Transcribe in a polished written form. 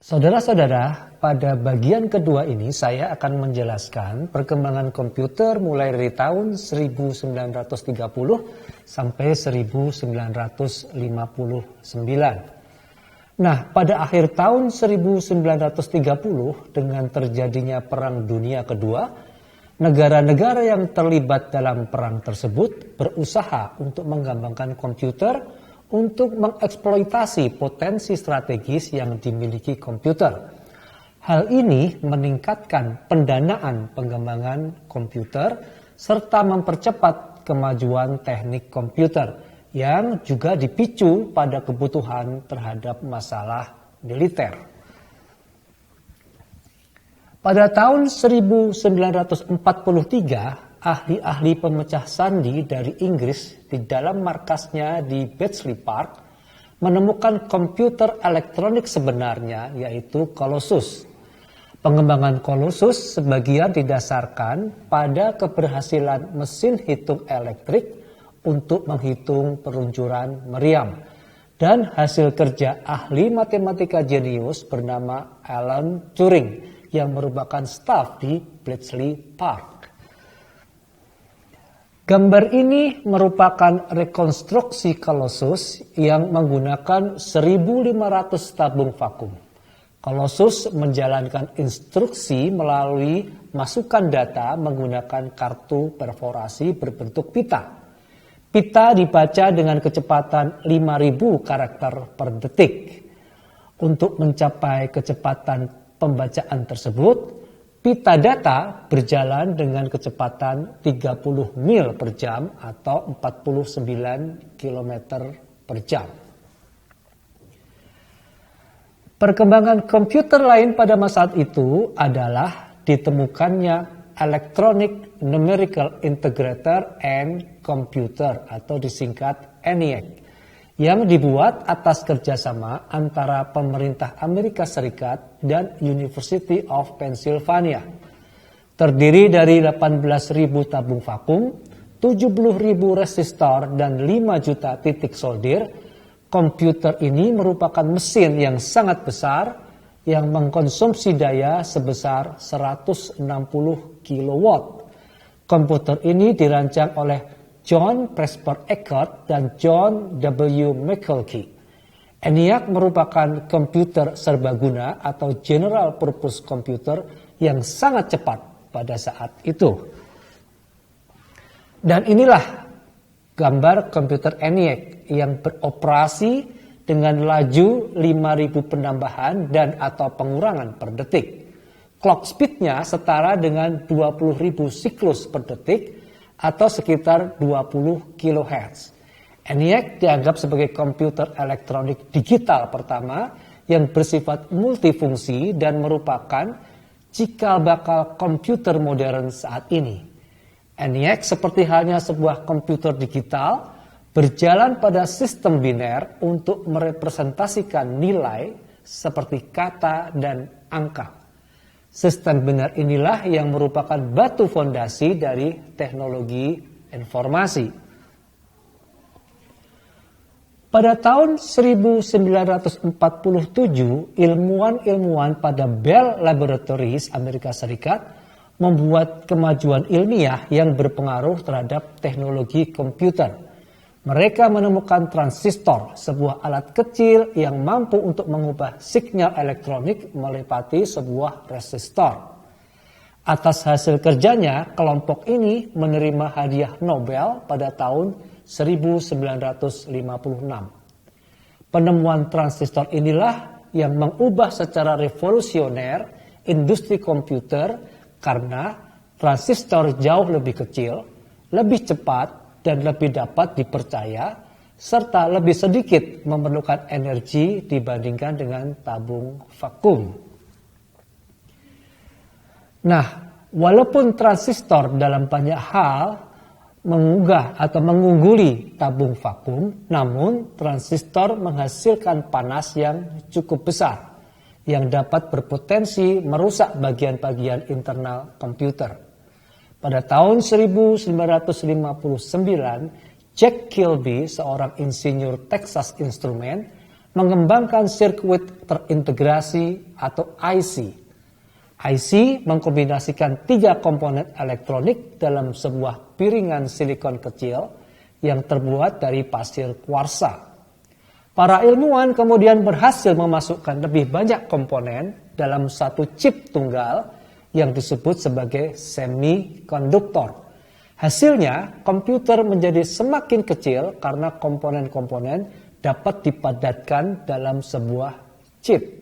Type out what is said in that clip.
Saudara-saudara, pada bagian kedua ini saya akan menjelaskan perkembangan komputer mulai dari tahun 1930 sampai 1959. Nah, pada akhir tahun 1930 dengan terjadinya Perang Dunia Kedua, negara-negara yang terlibat dalam perang tersebut berusaha untuk mengembangkan komputer untuk mengeksploitasi potensi strategis yang dimiliki komputer. Hal ini meningkatkan pendanaan pengembangan komputer serta mempercepat kemajuan teknik komputer yang juga dipicu pada kebutuhan terhadap masalah militer. Pada tahun 1943, ahli-ahli pemecah sandi dari Inggris di dalam markasnya di Bletchley Park menemukan komputer elektronik sebenarnya, yaitu Colossus. Pengembangan Colossus sebagian didasarkan pada keberhasilan mesin hitung elektrik untuk menghitung peluncuran meriam dan hasil kerja ahli matematika jenius bernama Alan Turing yang merupakan staf di Bletchley Park. Gambar ini merupakan rekonstruksi Colossus yang menggunakan 1.500 tabung vakum. Colossus menjalankan instruksi melalui masukan data menggunakan kartu perforasi berbentuk pita. Pita dibaca dengan kecepatan 5.000 karakter per detik. Untuk mencapai kecepatan pembacaan tersebut, pita data berjalan dengan kecepatan 30 mil per jam atau 49 km per jam. Perkembangan komputer lain pada masa itu adalah ditemukannya Electronic Numerical Integrator and Computer atau disingkat ENIAC yang dibuat atas kerjasama antara pemerintah Amerika Serikat dan University of Pennsylvania. Terdiri dari 18.000 tabung vakum, 70.000 resistor, dan 5 juta titik solder. Komputer ini merupakan mesin yang sangat besar yang mengkonsumsi daya sebesar 160 kW. Komputer ini dirancang oleh John Presper Eckert dan John W. McCulkey. ENIAC merupakan komputer serbaguna atau general purpose computer yang sangat cepat pada saat itu. Dan inilah gambar komputer ENIAC yang beroperasi dengan laju 5.000 penambahan dan atau pengurangan per detik. Clock speed-nya setara dengan 20.000 siklus per detik atau sekitar 20 kHz. ENIAC dianggap sebagai komputer elektronik digital pertama yang bersifat multifungsi dan merupakan cikal bakal komputer modern saat ini. ENIAC seperti halnya sebuah komputer digital berjalan pada sistem biner untuk merepresentasikan nilai seperti kata dan angka. Sistem biner inilah yang merupakan batu fondasi dari teknologi informasi. Pada tahun 1947, ilmuwan-ilmuwan pada Bell Laboratories Amerika Serikat membuat kemajuan ilmiah yang berpengaruh terhadap teknologi komputer. Mereka menemukan transistor, sebuah alat kecil yang mampu untuk mengubah sinyal elektronik melewati sebuah resistor. Atas hasil kerjanya, kelompok ini menerima hadiah Nobel pada tahun 1956. Penemuan transistor inilah yang mengubah secara revolusioner industri komputer karena transistor jauh lebih kecil, lebih cepat, dan lebih dapat dipercaya, serta lebih sedikit memerlukan energi dibandingkan dengan tabung vakum. Nah, walaupun transistor dalam banyak hal mengungguli tabung vakum, namun transistor menghasilkan panas yang cukup besar, yang dapat berpotensi merusak bagian-bagian internal komputer. Pada tahun 1959, Jack Kilby, seorang insinyur Texas Instruments, mengembangkan sirkuit terintegrasi atau IC. IC mengkombinasikan 3 komponen elektronik dalam sebuah piringan silikon kecil yang terbuat dari pasir kuarsa. Para ilmuwan kemudian berhasil memasukkan lebih banyak komponen dalam satu chip tunggal yang disebut sebagai semikonduktor. Hasilnya, komputer menjadi semakin kecil karena komponen-komponen dapat dipadatkan dalam sebuah chip.